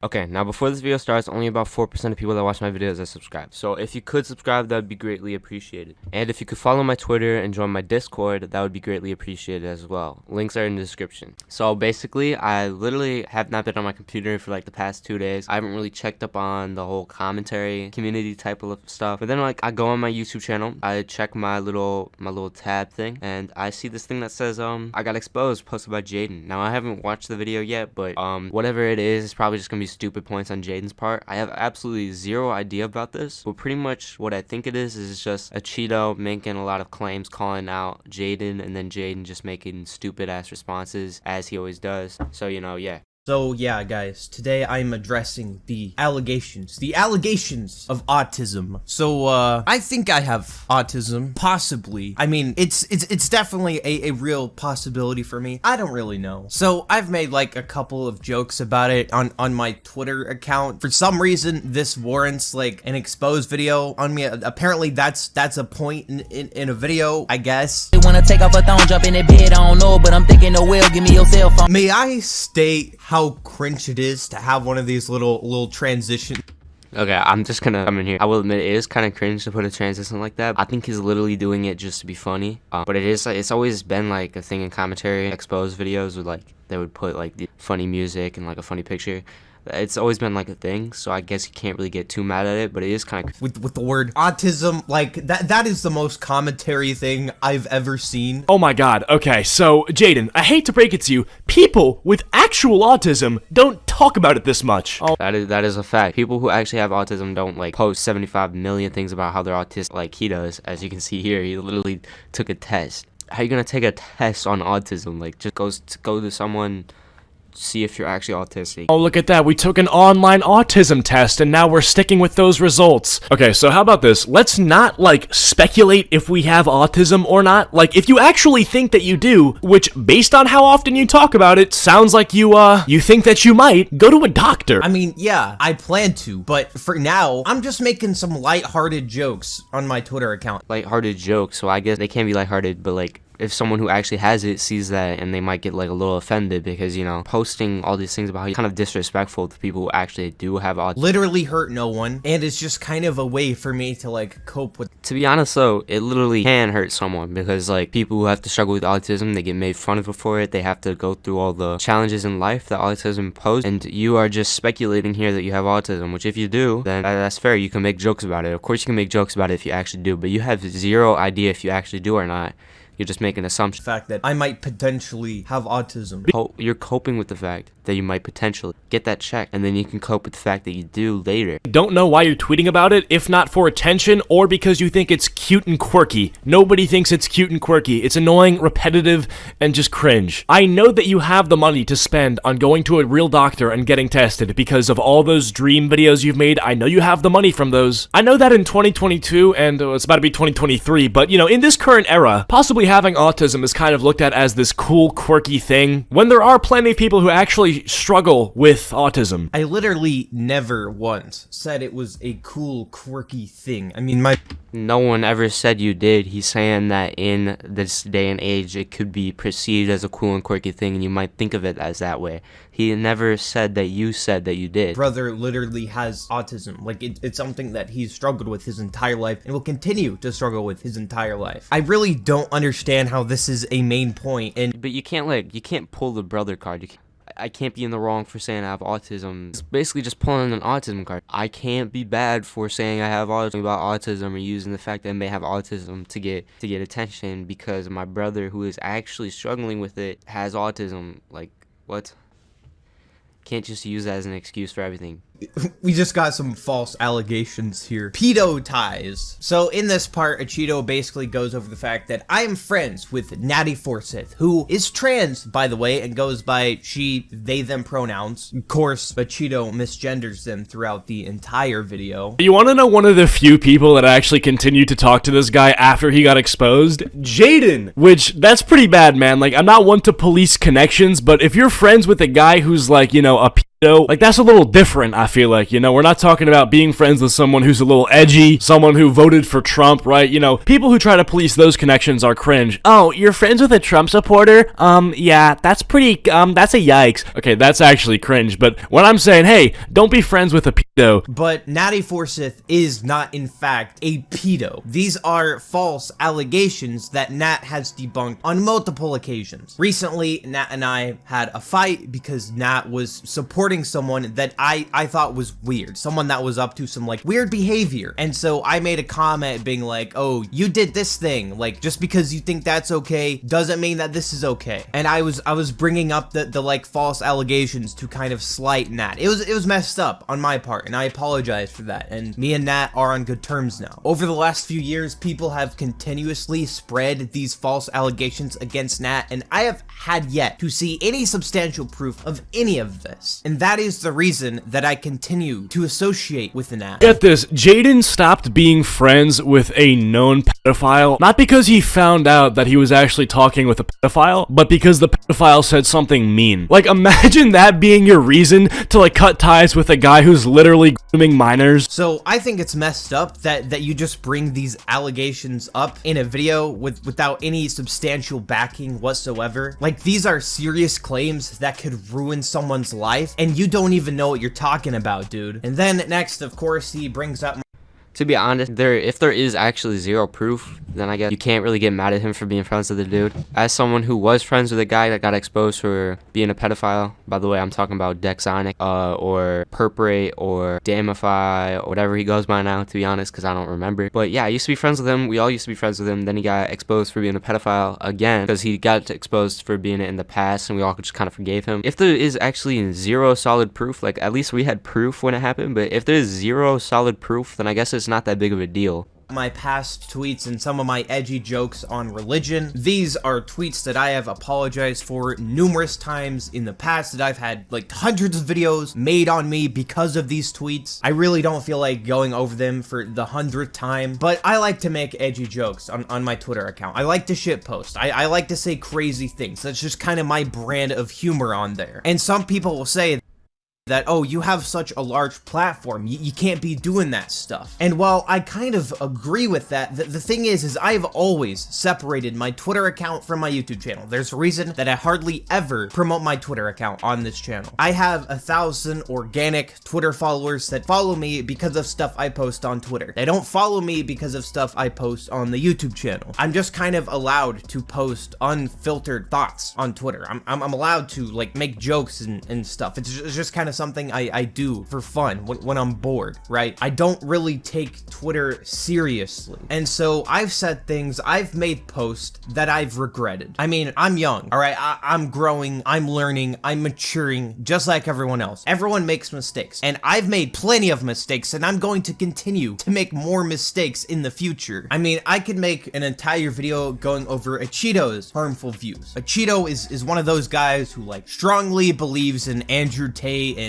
Okay, now before this video starts, only about 4% of people that watch my videos are subscribed. So if you could subscribe, that would be greatly appreciated. And if you could follow my Twitter and join my Discord, that would be greatly appreciated as well. Links are in the description. So basically, I literally have not been on my computer for like the past 2 days. I haven't really checked up on the whole commentary community type of stuff. But then like I go on my YouTube channel, I check my little tab thing, and I see this thing that says I got exposed, posted by Jaydn. Now I haven't watched the video yet, but whatever it is, it's probably just gonna be stupid points on Jaydn's part. I have absolutely zero idea about this, but pretty much what I think it is just Acheeto making a lot of claims, calling out Jaydn, and then Jaydn just making stupid ass responses as he always does. So yeah. So yeah, guys, today I'm addressing the allegations of autism. So I think I have autism, possibly. I mean, it's definitely a real possibility for me. I don't really know. So I've made like a couple of jokes about it on my Twitter account. For some reason, this warrants like an exposed video on me. Apparently that's a point in a video, I guess. They wanna take off a thong, jump in the bed, I don't know, but I'm thinking, oh well, give me your cell phone. May I state how cringe it is to have one of these little transitions? Okay, I'm just gonna come in here. I will admit it is kind of cringe to put a transition like that. I think he's literally doing it just to be funny. But it's always been like a thing in commentary exposed videos where like they would put like the funny music and like a funny picture. It's always been like a thing, so I guess you can't really get too mad at it, but it is kind of with the word autism, like that is the most commentary thing I've ever seen. Oh my god. Okay, so Jaydn, I hate to break it to you, people with actual autism don't talk about it this much. Oh, that is a fact. People who actually have autism don't like post 75 million things about how they're autistic like he does. As you can see here, he literally took a test. How are you gonna take a test on autism? Like just go to someone, see if you're actually autistic. Oh, look at that. We took an online autism test and now we're sticking with those results. Okay, so how about this? Let's not like speculate if we have autism or not. Like if you actually think that you do, which based on how often you talk about it, sounds like you think that you might, go to a doctor. I mean, yeah, I plan to, but for now, I'm just making some lighthearted jokes on my Twitter account. Lighthearted jokes, so I guess they can be lighthearted, but like if someone who actually has it sees that and they might get like a little offended because, posting all these things about how you're kind of disrespectful to people who actually do have autism. Literally hurt no one, and it's just kind of a way for me to like cope with. To be honest though, it literally can hurt someone because like people who have to struggle with autism, they get made fun of for it. They have to go through all the challenges in life that autism poses, and you are just speculating here that you have autism, which if you do, then that's fair. You can make jokes about it. Of course you can make jokes about it if you actually do, but you have zero idea if you actually do or not. You're just making assumptions. The fact that I might potentially have autism. You're coping with the fact that you might potentially get that checked, and then you can cope with the fact that you do later. Don't know why you're tweeting about it, if not for attention or because you think it's cute and quirky. Nobody thinks it's cute and quirky. It's annoying, repetitive, and just cringe. I know that you have the money to spend on going to a real doctor and getting tested because of all those dream videos you've made. I know you have the money from those. I know that in 2022, and it's about to be 2023, but in this current era, possibly having autism is kind of looked at as this cool, quirky thing, when there are plenty of people who actually struggle with autism. I literally never once said it was a cool, quirky thing. I mean, no one ever said you did. He's saying that in this day and age, it could be perceived as a cool and quirky thing, and you might think of it as that way. He never said that you said that you did. Brother literally has autism. Like, it's something that he's struggled with his entire life and will continue to struggle with his entire life. I really don't understand how this is a main point. But you can't pull the brother card. I can't be in the wrong for saying I have autism. It's basically just pulling an autism card. I can't be bad for saying I have autism about autism or using the fact that I may have autism to get attention because my brother who is actually struggling with it has autism. Like, what? Can't just use that as an excuse for everything. We just got some false allegations here. Pedo ties. So in this part, Acheeto basically goes over the fact that I am friends with Natty Forsyth, who is trans, by the way, and goes by she, they, them pronouns. Of course, Acheeto misgenders them throughout the entire video. You want to know one of the few people that actually continued to talk to this guy after he got exposed? Jaydn! Which, that's pretty bad, man. Like, I'm not one to police connections, but if you're friends with a guy who's like, a pedo. Like, that's a little different, I feel like, you know? We're not talking about being friends with someone who's a little edgy, someone who voted for Trump, right? You know, people who try to police those connections are cringe. Oh, you're friends with a Trump supporter? Yeah, that's pretty, that's a yikes. Okay, that's actually cringe, but when I'm saying, hey, don't be friends with a pedo. But Natty Forsyth is not, in fact, a pedo. These are false allegations that Nat has debunked on multiple occasions. Recently, Nat and I had a fight because Nat was supporting someone that I thought was weird. Someone that was up to some, like, weird behavior. And so I made a comment being like, oh, you did this thing. Like, just because you think that's okay doesn't mean that this is okay. And I was bringing up the like, false allegations to kind of slight Nat. It was messed up on my part, and I apologize for that. And me and Nat are on good terms now. Over the last few years, people have continuously spread these false allegations against Nat, and I have had yet to see any substantial proof of any of this. And that is the reason that I continue to associate with Nat. Get this, Jaydn stopped being friends with a known pedophile, not because he found out that he was actually talking with a pedophile, but because the pedophile said something mean. Like, imagine that being your reason to, like, cut ties with a guy who's literally grooming minors. So I think it's messed up that you just bring these allegations up in a video without any substantial backing whatsoever. Like, these are serious claims that could ruin someone's life, and you don't even know what you're talking about, dude. And then next, of course, he brings up To be honest, if there is actually zero proof, then I guess you can't really get mad at him for being friends with the dude. As someone who was friends with a guy that got exposed for being a pedophile, by the way, I'm talking about Dexonic, or Purprate, or Damify, or whatever he goes by now, to be honest, because I don't remember. But yeah, I used to be friends with him. We all used to be friends with him. Then he got exposed for being a pedophile again, because he got exposed for being it in the past, and we all just kind of forgave him. If there is actually zero solid proof, like, at least we had proof when it happened, but if there's zero solid proof, then I guess it's not that big of a deal. My past tweets and some of my edgy jokes on religion. These are tweets that I have apologized for numerous times in the past, that I've had like hundreds of videos made on me because of these tweets. I really don't feel like going over them for the 100th time, but I like to make edgy jokes on my Twitter account. I like to shitpost. I like to say crazy things. That's just kind of my brand of humor on there. And some people will say that, oh, you have such a large platform, you can't be doing that stuff. And while I kind of agree with that, the thing is I've always separated my Twitter account from my YouTube channel. There's a reason that I hardly ever promote my Twitter account on this channel. I have 1,000 organic Twitter followers that follow me because of stuff I post on Twitter. They don't follow me because of stuff I post on the YouTube channel. I'm just kind of allowed to post unfiltered thoughts on Twitter. I'm allowed to, like, make jokes and stuff. It's just kind of something I do for fun when I'm bored, right? I don't really take Twitter seriously. And so I've said things, I've made posts that I've regretted. I mean, I'm young, all right? I'm growing, I'm learning, I'm maturing, just like everyone else. Everyone makes mistakes, and I've made plenty of mistakes, and I'm going to continue to make more mistakes in the future. I mean, I could make an entire video going over Acheeto's harmful views. Acheeto is one of those guys who, like, strongly believes in andrewtate and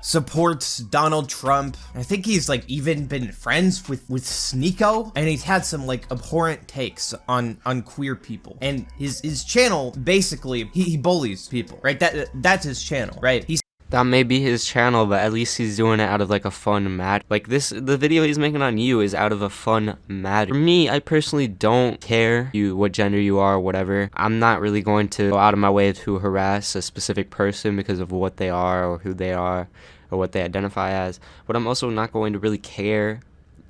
supports Donald Trump. I think he's, like, even been friends with Sneeko, and he's had some, like, abhorrent takes on queer people. And his channel, basically, he bullies people, right? That's his channel, right? That may be his channel, but at least he's doing it out of, like, a fun matter. Like, the video he's making on you is out of a fun matter. For me, I personally don't care what gender you are or whatever. I'm not really going to go out of my way to harass a specific person because of what they are or who they are or what they identify as. But I'm also not going to really care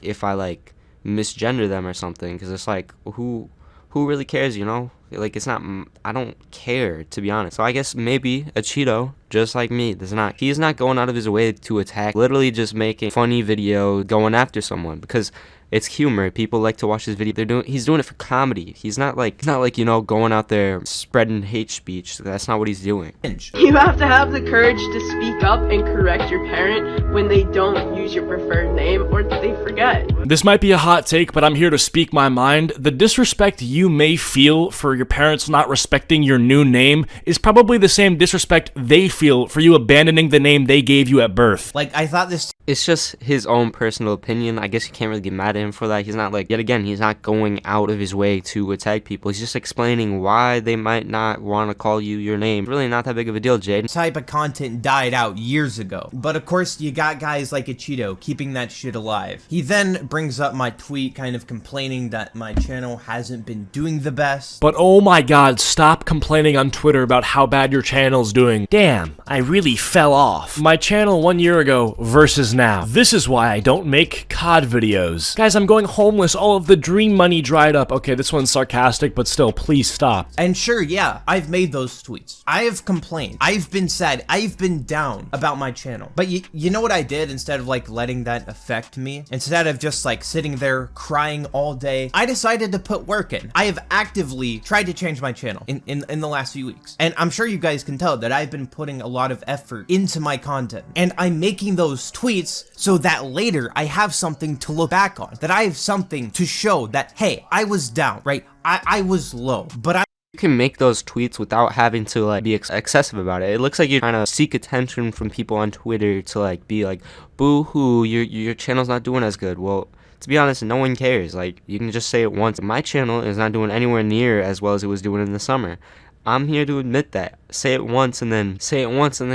if I, like, misgender them or something, because it's like, who really cares, you know? Like, it's not, I don't care, to be honest. So I guess maybe Acheeto, just like me, he's not going out of his way to attack, literally just making funny video going after someone, because it's humor. People like to watch his video. He's doing it for comedy. He's not like, you know, going out there spreading hate speech. That's not what he's doing. You have to have the courage to speak up and correct your parent when they don't use your preferred name or they forget. This might be a hot take, but I'm here to speak my mind. The disrespect you may feel for your parents not respecting your new name is probably the same disrespect they feel for you abandoning the name they gave you at birth. Like, I thought this It's just his own personal opinion. I guess you can't really get mad at him for that. He's not like, yet again, he's not going out of his way to attack people. He's just explaining why they might not want to call you your name. Really not that big of a deal, Jaydn. type of content died out years ago. But of course, you got guys like Acheeto keeping that shit alive. He then brings up my tweet kind of complaining that my channel hasn't been doing the best. But oh my god, stop complaining on Twitter about how bad your channel's doing. Damn, I really fell off. My channel 1 year ago versus now. This is why I don't make COD videos. Guys, I'm going homeless. All of the dream money dried up. Okay, this one's sarcastic, but still, please stop. And sure, yeah, I've made those tweets. I have complained. I've been sad. I've been down about my channel. But you know what I did instead of like letting that affect me? Instead of just like sitting there crying all day, I decided to put work in. I have actively tried to change my channel in the last few weeks. And I'm sure you guys can tell that I've been putting a lot of effort into my content. And I'm making those tweets so that later I have something to look back on. That I have something to show that, hey, I was down, right? I was low, but You can make those tweets without having to like be excessive about it. It looks like you're trying to seek attention from people on Twitter to like be like, boo-hoo, your channel's not doing as good. Well, to be honest, no one cares. Like, you can just say it once. My channel is not doing anywhere near as well as it was doing in the summer. I'm here to admit that. Say it once and then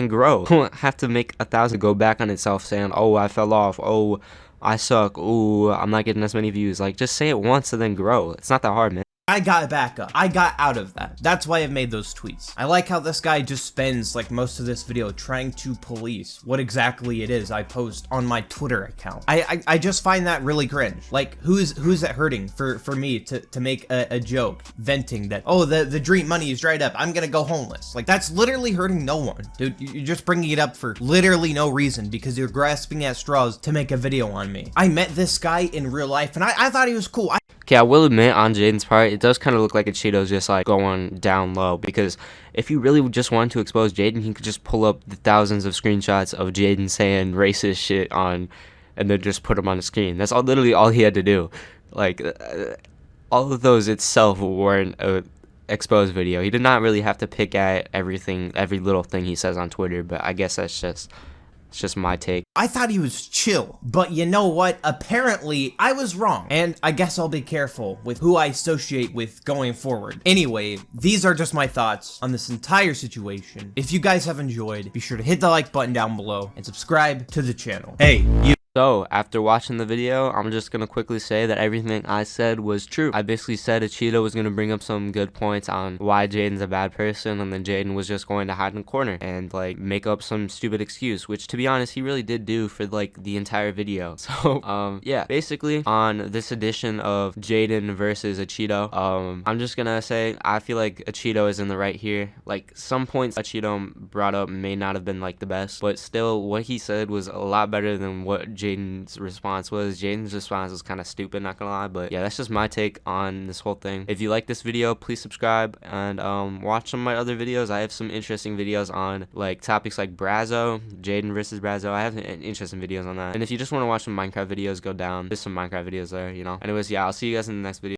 grow. You don't have to make 1,000 go back on itself saying, oh, I fell off. Oh, I suck. Oh, I'm not getting as many views. Like, just say it once and then grow. It's not that hard, man. I got back up. I got out of that. That's why I've made those tweets. I like how this guy just spends like most of this video trying to police what exactly it is I post on my Twitter account. I just find that really cringe. Like, who's it hurting for me to make a joke venting that, oh, the dream money is dried up, I'm gonna go homeless. Like, that's literally hurting no one, dude. You're just bringing it up for literally no reason because you're grasping at straws to make a video on me. I met this guy in real life and I thought he was cool. Okay, I will admit on Jaden's part, it does kind of look like Acheeto's just like going down low, because if you really just wanted to expose Jaydn, he could just pull up the thousands of screenshots of Jaydn saying racist shit on, and then just put them on the screen. That's literally all he had to do. Like, all of those itself weren't a exposed video. He did not really have to pick at everything, every little thing he says on Twitter, but I guess it's just my take. I thought he was chill, but you know what? Apparently, I was wrong. And I guess I'll be careful with who I associate with going forward. Anyway, these are just my thoughts on this entire situation. If you guys have enjoyed, be sure to hit the like button down below and subscribe to the channel. Hey, you. So, after watching the video, I'm just going to quickly say that everything I said was true. I basically said Acheeto was going to bring up some good points on why Jaden's a bad person, and then Jaydn was just going to hide in a corner and, like, make up some stupid excuse, which, to be honest, he really did do for, like, the entire video. So, yeah, basically, on this edition of Jaydn versus Acheeto, I'm just going to say I feel like Acheeto is in the right here. Like, some points Acheeto brought up may not have been, like, the best, but still, what he said was a lot better than what Jaden's response was. Jaden's response was kind of stupid, not gonna lie, but yeah, that's just my take on this whole thing. If you like this video, please subscribe and watch some of my other videos. I have some interesting videos on like topics like braso, Jaydn versus braso. I have interesting videos on that. And if you just want to watch some Minecraft videos, go down. There's some Minecraft videos there, you know. Anyways, yeah, I'll see you guys in the next video.